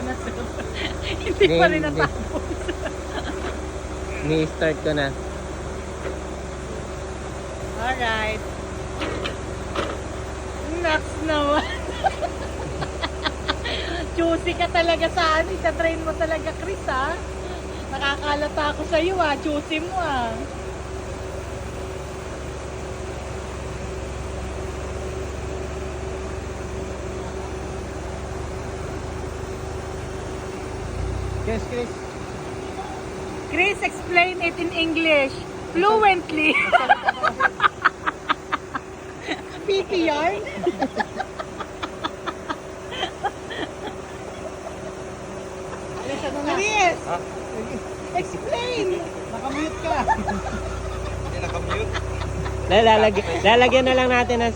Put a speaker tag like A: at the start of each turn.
A: na sir. Hindi pa rin
B: Hindi.
A: natapos.
B: Ni-start ko na.
A: Alright. Next naman. Juicy ka talaga sa ano. Ita-train mo talaga, Chris, ha? Nakakalata ako sa iyo, ha? Juicy mo, ha?
B: Yes, Chris.
A: Chris, explain it in English. Fluently. PT yarn? Chris! Explain!
C: Nakamute ka. Hindi nakamute.
B: Lalagyan na lang natin ng